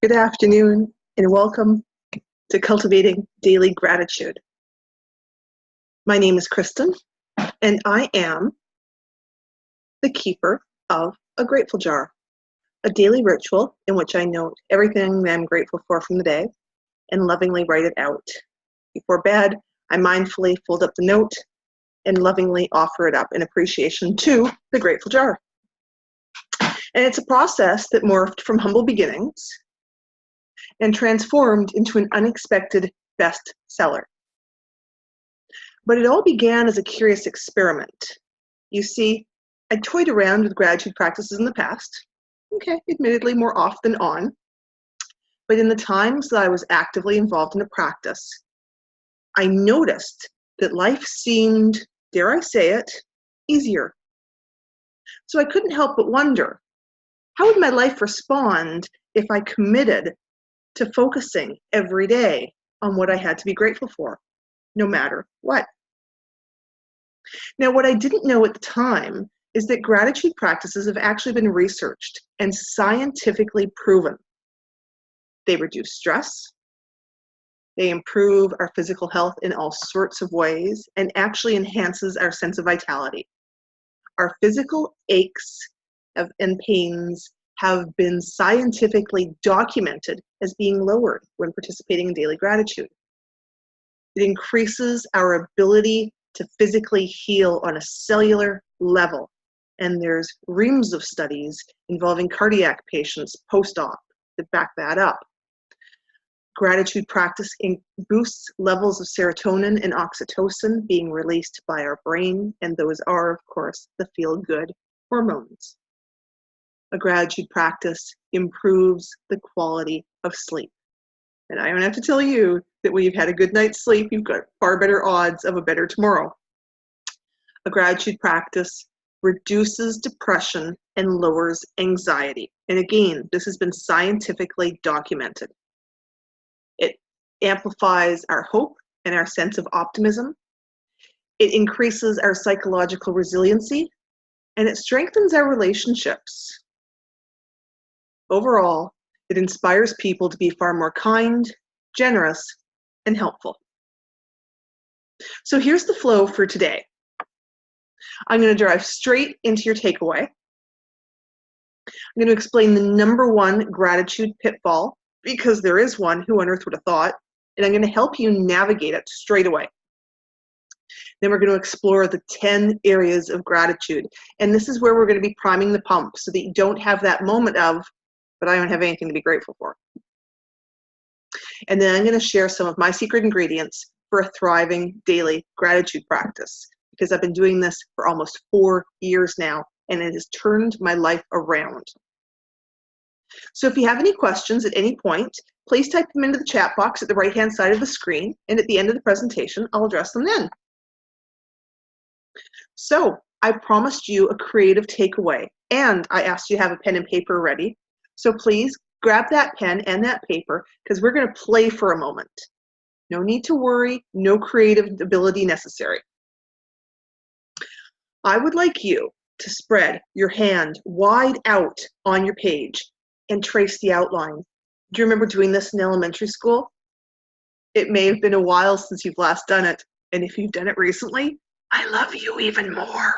Good afternoon and welcome to Cultivating Daily Gratitude. My name is Kristen and I am the keeper of a grateful jar, a daily ritual in which I note everything that I'm grateful for from the day and lovingly write it out. Before bed, I mindfully fold up the note and lovingly offer it up in appreciation to the grateful jar. And it's a process that morphed from humble beginnings and transformed into an unexpected bestseller. But it all began as a curious experiment. You see, I toyed around with gratitude practices in the past, admittedly more off than on, but in the times that I was actively involved in the practice, I noticed that life seemed, dare I say it, easier. So I couldn't help but wonder, how would my life respond if I committed to focusing every day on what I had to be grateful for, no matter what? Now, what I didn't know at the time is that gratitude practices have actually been researched and scientifically proven. They reduce stress, they improve our physical health in all sorts of ways, and actually enhances our sense of vitality. Our physical aches and pains have been scientifically documented as being lowered when participating in daily gratitude. It increases our ability to physically heal on a cellular level. And there's reams of studies involving cardiac patients post-op that back that up. Gratitude practice boosts levels of serotonin and oxytocin being released by our brain, and those are, of course, the feel-good hormones. A gratitude practice improves the quality of sleep. And I don't have to tell you that when you've had a good night's sleep, you've got far better odds of a better tomorrow. A gratitude practice reduces depression and lowers anxiety. And again, this has been scientifically documented. It amplifies our hope and our sense of optimism. It increases our psychological resiliency, and it strengthens our relationships. Overall, it inspires people to be far more kind, generous, and helpful. So here's the flow for today. I'm going to drive straight into your takeaway. I'm going to explain the number one gratitude pitfall, because there is one. Who on earth would have thought? And I'm going to help you navigate it straight away. Then we're going to explore the 10 areas of gratitude. And this is where we're going to be priming the pump so that you don't have that moment of, but I don't have anything to be grateful for. And then I'm going to share some of my secret ingredients for a thriving daily gratitude practice, because I've been doing this for almost 4 years now, and it has turned my life around. So if you have any questions at any point, please type them into the chat box at the right-hand side of the screen, and at the end of the presentation, I'll address them then. So I promised you a creative takeaway, and I asked you to have a pen and paper ready. So please grab that pen and that paper, because we're going to play for a moment. No need to worry, no creative ability necessary. I would like you to spread your hand wide out on your page and trace the outline. Do you remember doing this in elementary school? It may have been a while since you've last done it, and if you've done it recently, I love you even more.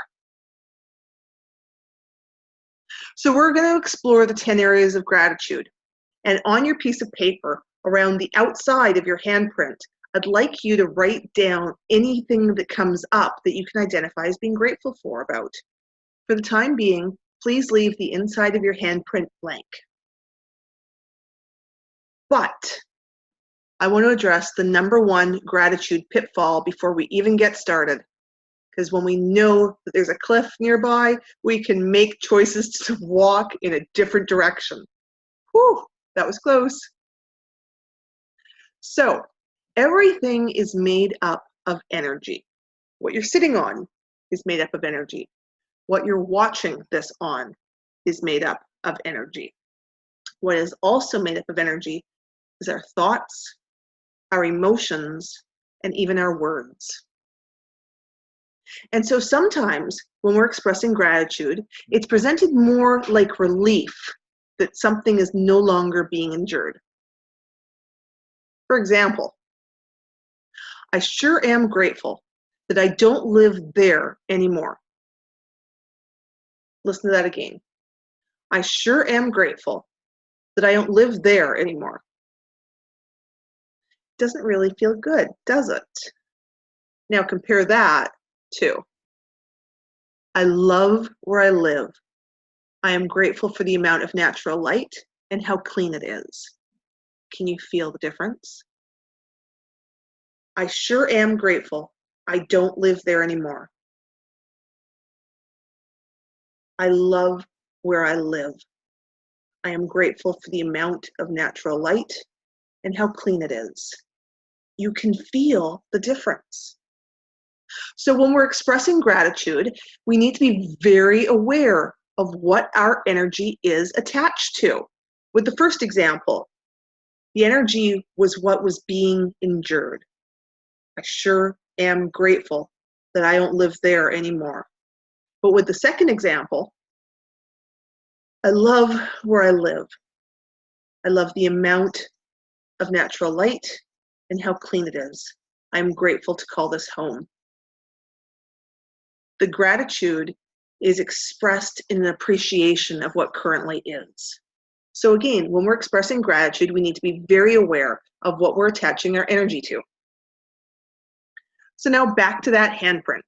So we're going to explore the 10 areas of gratitude. And on your piece of paper, around the outside of your handprint, I'd like you to write down anything that comes up that you can identify as being grateful for about. For the time being, please leave the inside of your handprint blank. But I want to address the number one gratitude pitfall before we even get started. Because when we know that there's a cliff nearby, we can make choices to walk in a different direction. Whew, that was close. So, everything is made up of energy. What you're sitting on is made up of energy. What you're watching this on is made up of energy. What is also made up of energy is our thoughts, our emotions, and even our words. And so sometimes when we're expressing gratitude, it's presented more like relief that something is no longer being endured. For example, I sure am grateful that I don't live there anymore. Listen to that again. I sure am grateful that I don't live there anymore. Doesn't really feel good, does it? Now compare that to, I love where I live. I am grateful for the amount of natural light and how clean it is. Can you feel the difference? I sure am grateful I don't live there anymore. I love where I live. I am grateful for the amount of natural light and how clean it is. You can feel the difference. So when we're expressing gratitude, we need to be very aware of what our energy is attached to. With the first example, the energy was what was being endured. I sure am grateful that I don't live there anymore. But with the second example, I love where I live. I love the amount of natural light and how clean it is. I'm grateful to call this home. The gratitude is expressed in an appreciation of what currently is. So again, when we're expressing gratitude, we need to be very aware of what we're attaching our energy to. So now back to that handprint.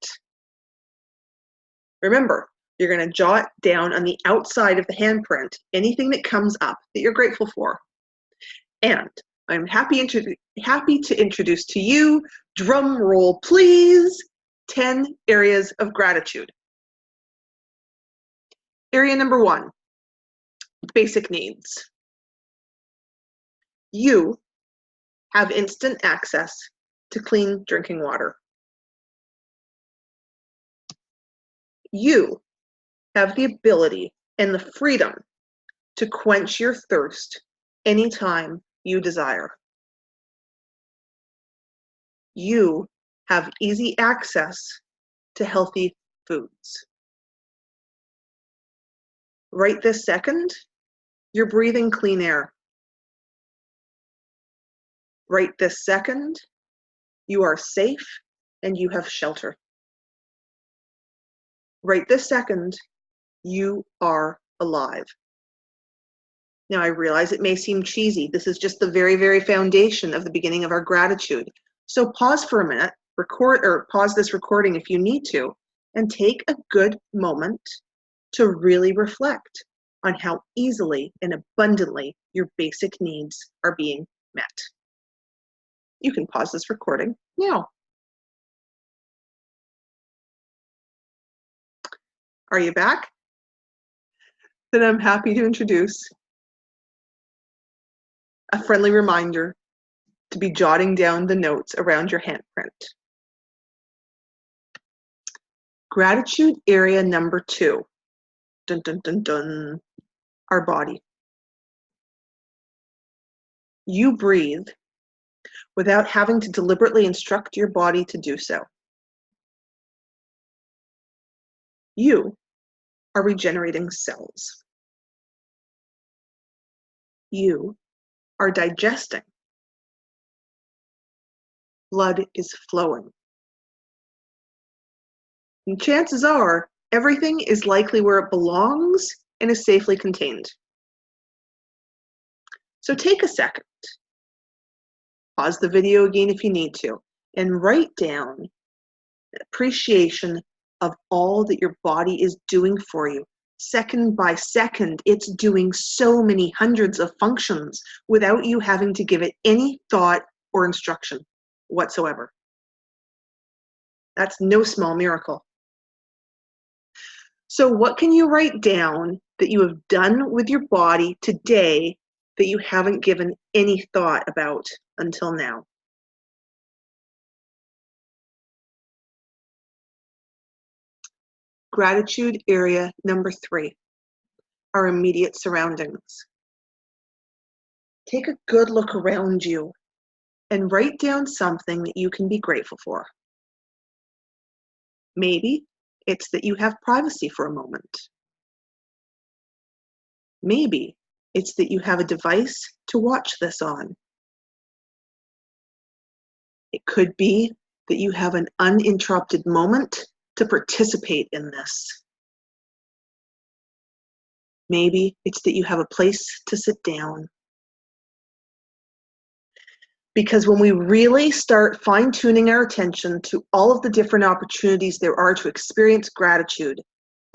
Remember, you're going to jot down on the outside of the handprint anything that comes up that you're grateful for. And I'm happy to introduce to you, drum roll please, 10 areas of gratitude. Area number 1, basic needs. You have instant access to clean drinking water. You have the ability and the freedom to quench your thirst anytime you desire. You have easy access to healthy foods. Right this second, you're breathing clean air. Right this second, you are safe and you have shelter. Right this second, you are alive. Now, I realize it may seem cheesy. This is just the very, very foundation of the beginning of our gratitude. So pause for a minute, pause this recording if you need to, and take a good moment to really reflect on how easily and abundantly your basic needs are being met. You can pause this recording now. Are you back? Then I'm happy to introduce a friendly reminder to be jotting down the notes around your handprint. Gratitude area number 2, dun, dun, dun, dun, our body. You breathe without having to deliberately instruct your body to do so. You are regenerating cells. You are digesting. Blood is flowing. And chances are, everything is likely where it belongs and is safely contained. So take a second, pause the video again if you need to, and write down an appreciation of all that your body is doing for you. Second by second, it's doing so many hundreds of functions without you having to give it any thought or instruction whatsoever. That's no small miracle. So what can you write down that you have done with your body today that you haven't given any thought about until now? Gratitude area number 3, our immediate surroundings. Take a good look around you and write down something that you can be grateful for. Maybe it's that you have privacy for a moment. Maybe It's that you have a device to watch this on. It could be that you have an uninterrupted moment to participate in this. Maybe it's that you have a place to sit down. Because when we really start fine-tuning our attention to all of the different opportunities there are to experience gratitude,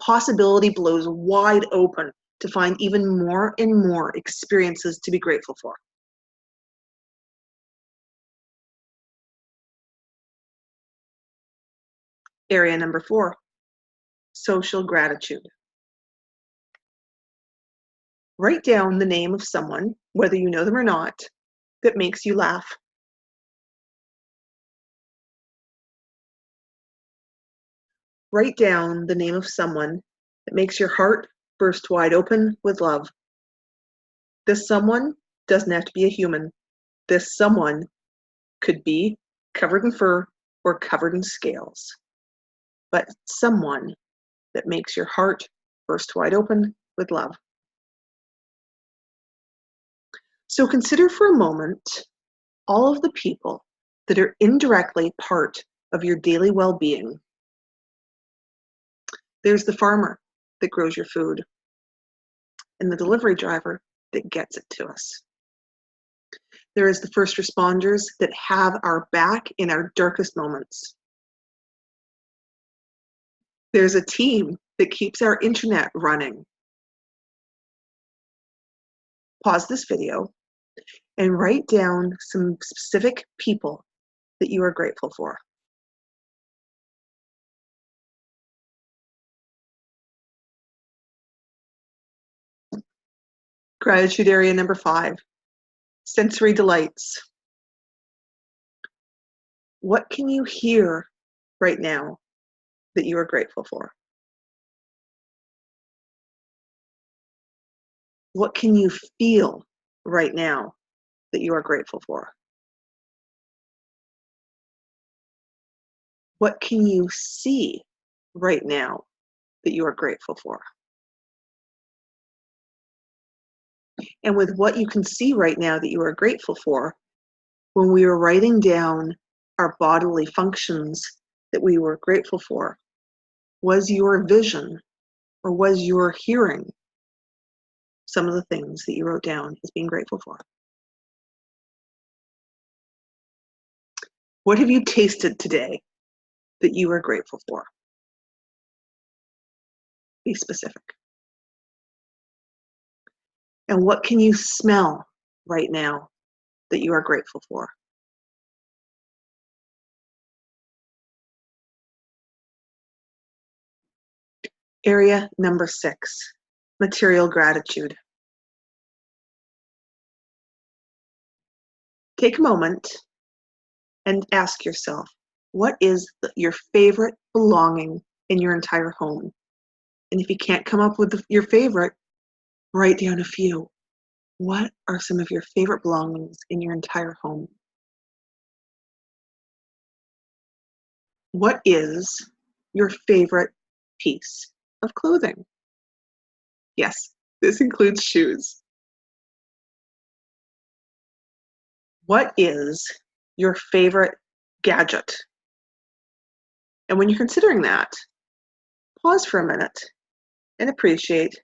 possibility blows wide open to find even more and more experiences to be grateful for. Area number 4, social gratitude. Write down the name of someone, whether you know them or not, that makes you laugh. Write down the name of someone that makes your heart burst wide open with love. This someone doesn't have to be a human. This someone could be covered in fur or covered in scales, but someone that makes your heart burst wide open with love. So consider for a moment all of the people that are indirectly part of your daily well-being. There's the farmer that grows your food and the delivery driver that gets it to us. There is the first responders that have our back in our darkest moments. There's a team that keeps our internet running. Pause this video and write down some specific people that you are grateful for. Gratitude area number 5, sensory delights. What can you hear right now that you are grateful for? What can you feel right now that you are grateful for? What can you see right now that you are grateful for? And with what you can see right now that you are grateful for, when we were writing down our bodily functions that we were grateful for, was your vision or was your hearing some of the things that you wrote down as being grateful for? What have you tasted today that you are grateful for? Be specific. And what can you smell right now that you are grateful for? Area number 6, material gratitude. Take a moment and ask yourself, what is your favorite belonging in your entire home? And if you can't come up with your favorite, write down a few. What are some of your favorite belongings in your entire home? What is your favorite piece of clothing? Yes, this includes shoes. What is your favorite gadget? And when you're considering that, pause for a minute and appreciate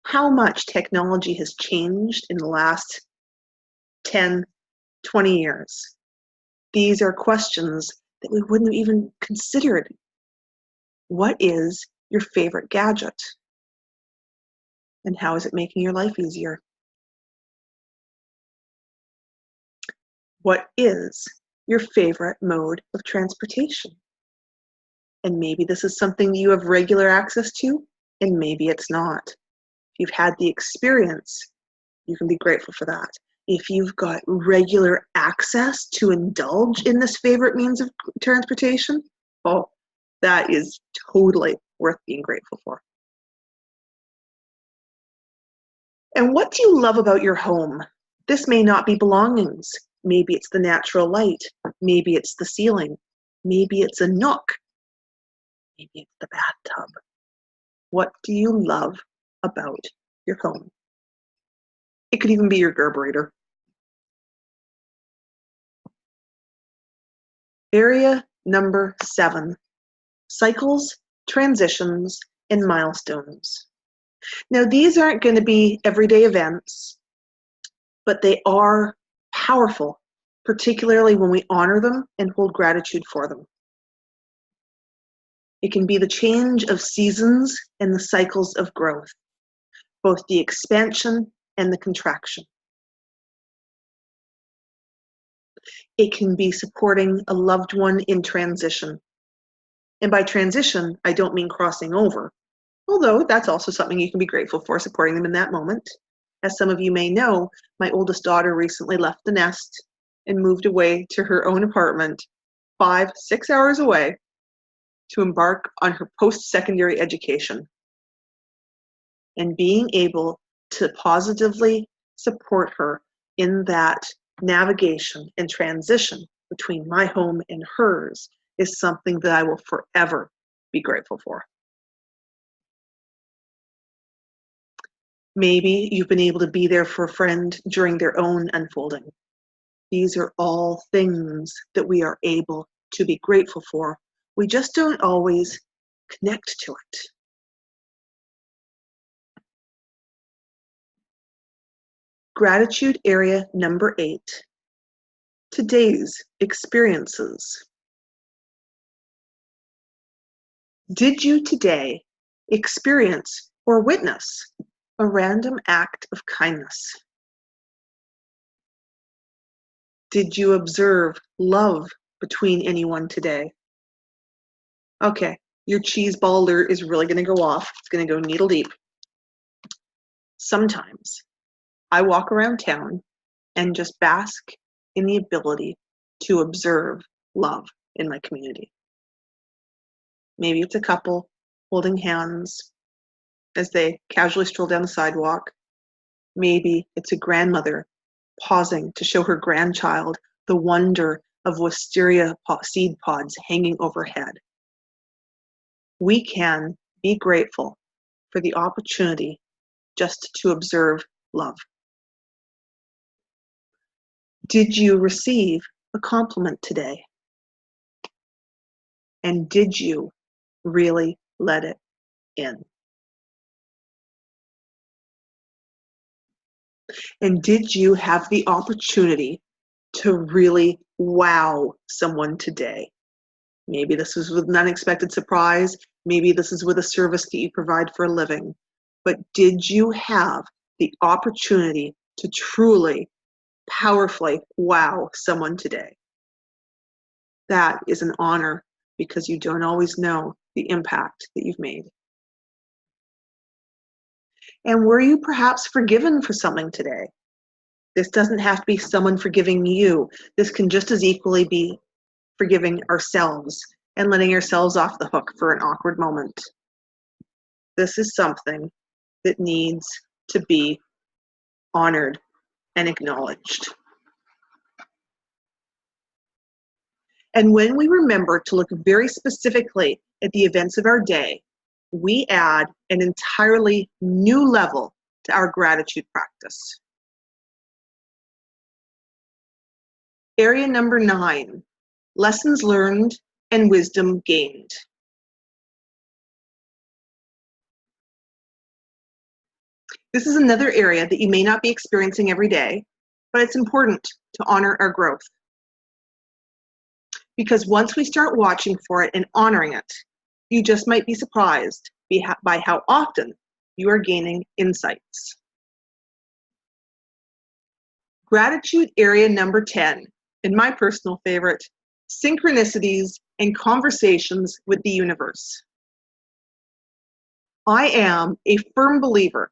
how much technology has changed in the last 10, 20 years. These are questions that we wouldn't have even considered. What is your favorite gadget? And how is it making your life easier? What is your favorite mode of transportation? And maybe this is something you have regular access to, and maybe it's not. If you've had the experience, you can be grateful for that. If you've got regular access to indulge in this favorite means of transportation, oh, that is totally worth being grateful for. And what do you love about your home? This may not be belongings. Maybe it's the natural light. Maybe it's the ceiling. Maybe it's a nook. Maybe it's the bathtub. What do you love about your home? It could even be your carburetor. Area number 7, cycles, transitions, and milestones. Now, these aren't going to be everyday events, but they are powerful, particularly when we honor them and hold gratitude for them. It can be the change of seasons and the cycles of growth, both the expansion and the contraction. It can be supporting a loved one in transition. And by transition, I don't mean crossing over, although that's also something you can be grateful for, supporting them in that moment. As some of you may know, my oldest daughter recently left the nest and moved away to her own apartment 5-6 hours away to embark on her post-secondary education. And being able to positively support her in that navigation and transition between my home and hers is something that I will forever be grateful for. Maybe you've been able to be there for a friend during their own unfolding. These are all things that we are able to be grateful for. We just don't always connect to it. Gratitude area number 8, today's experiences. Did you today experience or witness a random act of kindness? Did you observe love between anyone today? Okay, your cheese ball alert is really going to go off. It's going to go needle deep. Sometimes I walk around town and just bask in the ability to observe love in my community. Maybe it's a couple holding hands as they casually stroll down the sidewalk. Maybe it's a grandmother pausing to show her grandchild the wonder of wisteria seed pods hanging overhead. We can be grateful for the opportunity just to observe love. Did you receive a compliment today? And did you really let it in? And did you have the opportunity to really wow someone today? Maybe this was with an unexpected surprise. Maybe this is with a service that you provide for a living. But did you have the opportunity to truly, powerfully wow someone today? That is an honor, because you don't always know the impact that you've made. And were you perhaps forgiven for something today? This doesn't have to be someone forgiving you. This can just as equally be forgiving ourselves and letting ourselves off the hook for an awkward moment. This is something that needs to be honored and acknowledged. And when we remember to look very specifically at the events of our day, we add an entirely new level to our gratitude practice. Area number 9, lessons learned and wisdom gained. This is another area that you may not be experiencing every day, but it's important to honor our growth. Because once we start watching for it and honoring it, you just might be surprised by how often you are gaining insights. Gratitude area number 10, and my personal favorite, synchronicities and conversations with the universe. I am a firm believer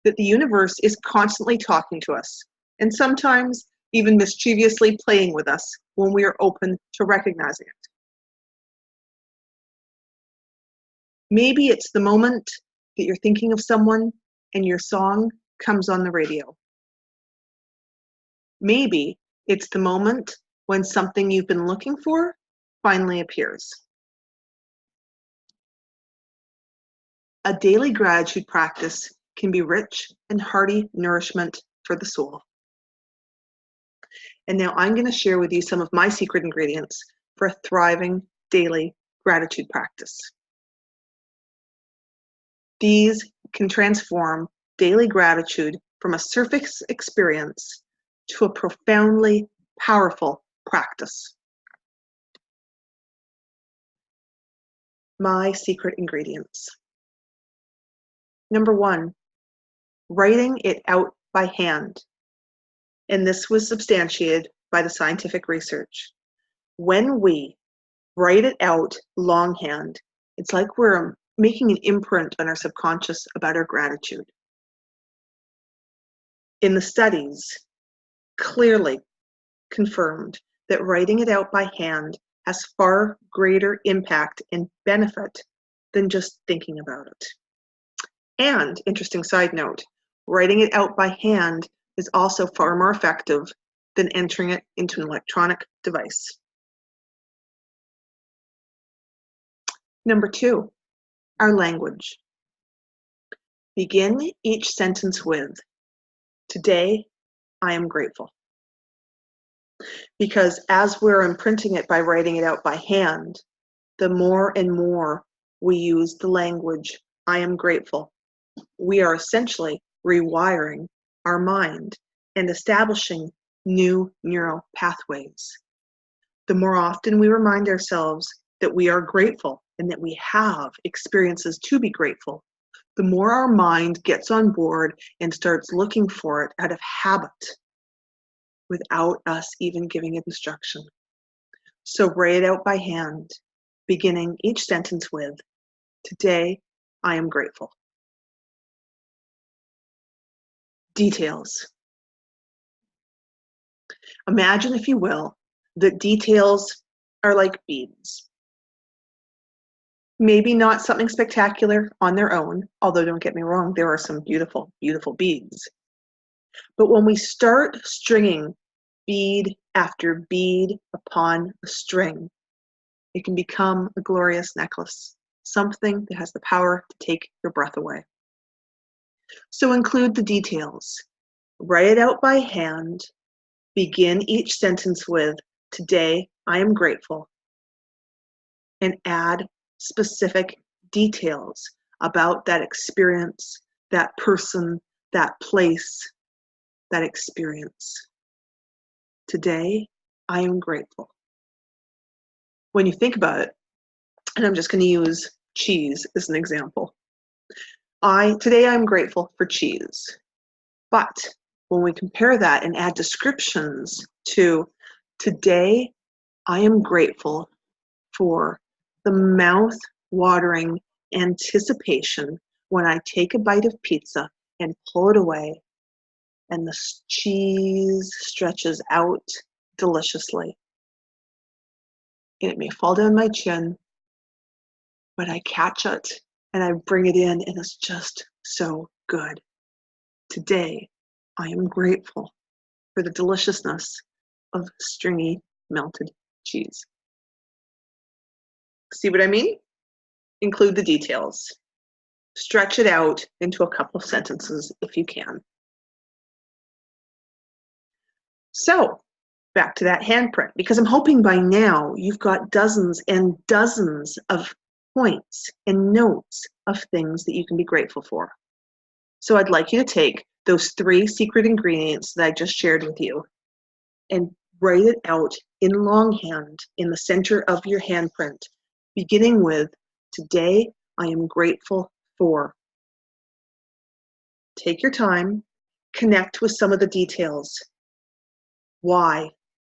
that the universe is constantly talking to us, and sometimes even mischievously playing with us when we are open to recognizing it. Maybe it's the moment that you're thinking of someone and your song comes on the radio. Maybe it's the moment when something you've been looking for finally appears. A daily gratitude practice can be rich and hearty nourishment for the soul. And now I'm going to share with you some of my secret ingredients for a thriving daily gratitude practice. These can transform daily gratitude from a surface experience to a profoundly powerful practice. My secret ingredients. Number 1, writing it out by hand. And this was substantiated by the scientific research. When we write it out longhand, it's like we're making an imprint on our subconscious about our gratitude. In the studies, clearly confirmed that writing it out by hand has far greater impact and benefit than just thinking about it. And, interesting side note, writing it out by hand is also far more effective than entering it into an electronic device. Number 2, our language. Begin each sentence with, "Today, I am grateful." Because as we're imprinting it by writing it out by hand, the more and more we use the language, "I am grateful," we are essentially rewiring our mind and establishing new neural pathways. The more often we remind ourselves that we are grateful and that we have experiences to be grateful, the more our mind gets on board and starts looking for it out of habit without us even giving it instruction. So write it out by hand, beginning each sentence with, "Today, I am grateful." Details. Imagine, if you will, that details are like beads. Maybe not something spectacular on their own, although don't get me wrong, there are some beautiful, beautiful beads. But when we start stringing bead after bead upon a string, it can become a glorious necklace, something that has the power to take your breath away. So include the details. Write it out by hand. Begin each sentence with, "Today, I am grateful," and add specific details about that experience, that person, that place, that experience. Today, I am grateful. When you think about it, and I'm just going to use cheese as an example. Today I'm grateful for cheese. But when we compare that and add descriptions to, "Today I am grateful for the mouth-watering anticipation when I take a bite of pizza and pull it away and the cheese stretches out deliciously. And it may fall down my chin, but I catch it and I bring it in and it's just so good. Today, I am grateful for the deliciousness of stringy melted cheese." See what I mean? Include the details. Stretch it out into a couple of sentences if you can. So, back to that handprint, because I'm hoping by now you've got dozens and dozens of points and notes of things that you can be grateful for. So I'd like you to take those 3 secret ingredients that I just shared with you and write it out in longhand in the center of your handprint, beginning with, "Today I am grateful for." Take your time, connect with some of the details. Why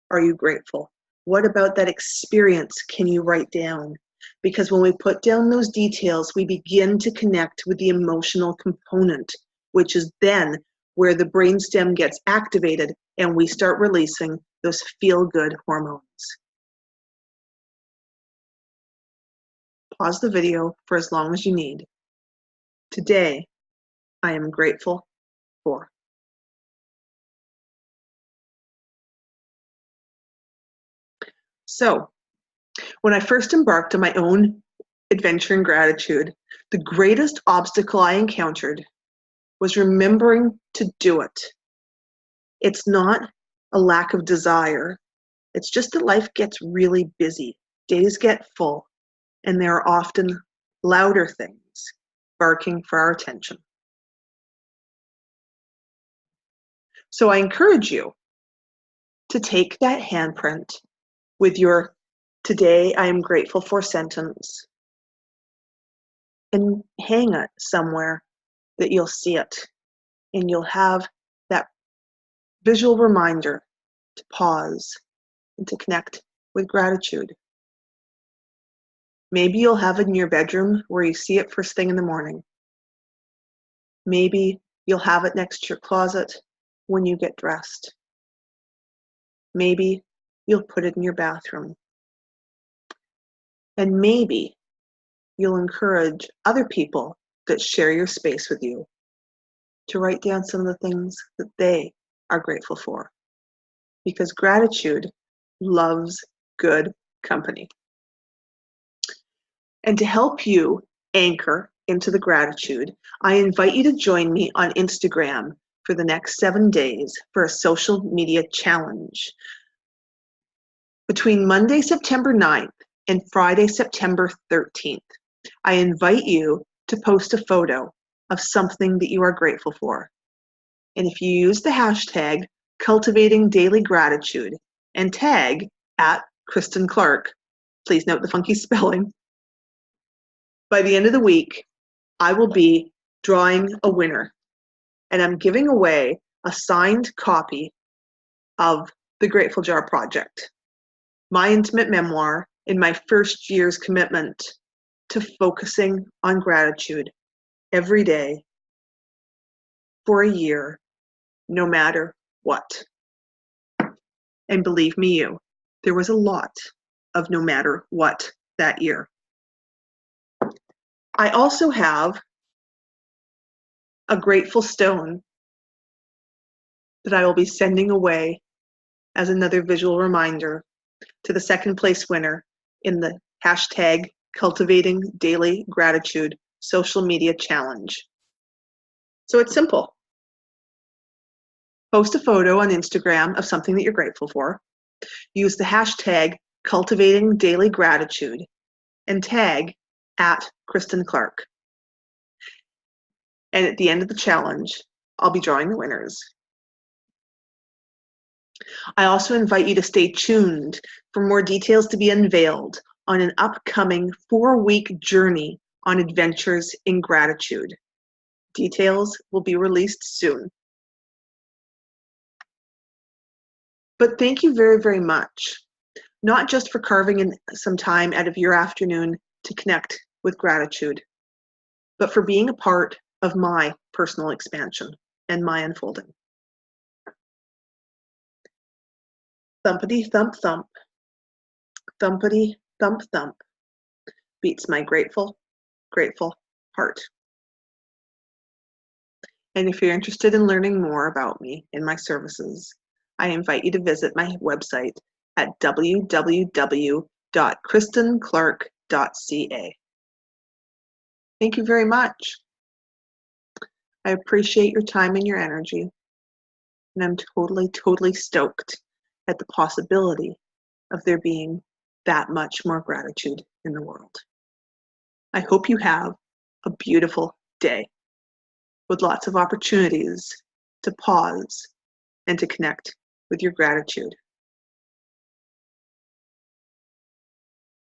are you grateful? What about that experience can you write down? Because when we put down those details, we begin to connect with the emotional component, which is then where the brainstem gets activated and we start releasing those feel-good hormones. Pause the video for as long as you need. Today, I am grateful for. So, when I first embarked on my own adventure in gratitude, the greatest obstacle I encountered was remembering to do it. It's not a lack of desire. It's just that life gets really busy. Days get full, and there are often louder things barking for our attention. So I encourage you to take that handprint with your "Today I am grateful for" sentence and hang it somewhere that you'll see it, and you'll have that visual reminder to pause and to connect with gratitude. Maybe you'll have it in your bedroom where you see it first thing in the morning. Maybe you'll have it next to your closet when you get dressed. Maybe you'll put it in your bathroom. And maybe you'll encourage other people that share your space with you to write down some of the things that they are grateful for. Because gratitude loves good company. And to help you anchor into the gratitude, I invite you to join me on Instagram for the next 7 days for a social media challenge. Between Monday, September 9th and Friday, September 13th, I invite you to post a photo of something that you are grateful for. And if you use the hashtag Cultivating Daily Gratitude and tag at Kristen Clark, please note the funky spelling, by the end of the week, I will be drawing a winner, and I'm giving away a signed copy of The Grateful Jar Project, my intimate memoir in my first year's commitment to focusing on gratitude every day for a year, no matter what. And believe me you, there was a lot of no matter what that year. I also have a grateful stone that I will be sending away as another visual reminder to the second place winner in the hashtag Cultivating Daily Gratitude social media challenge. So it's simple. Post a photo on Instagram of something that you're grateful for. Use the hashtag Cultivating Daily Gratitude and tag at Kristen Clark. And at the end of the challenge, I'll be drawing the winners. I also invite you to stay tuned for more details to be unveiled on an upcoming 4-week journey on adventures in gratitude. Details will be released soon. But thank you very, very much, not just for carving in some time out of your afternoon to connect with gratitude, but for being a part of my personal expansion and my unfolding. Thumpity thump thump, thumpity thump thump, beats my grateful, grateful heart. And if you're interested in learning more about me and my services, I invite you to visit my website at www.kristenclark.ca. Thank you very much. I appreciate your time and your energy, and I'm totally, totally stoked at the possibility of there being that much more gratitude in the world. I hope you have a beautiful day with lots of opportunities to pause and to connect with your gratitude.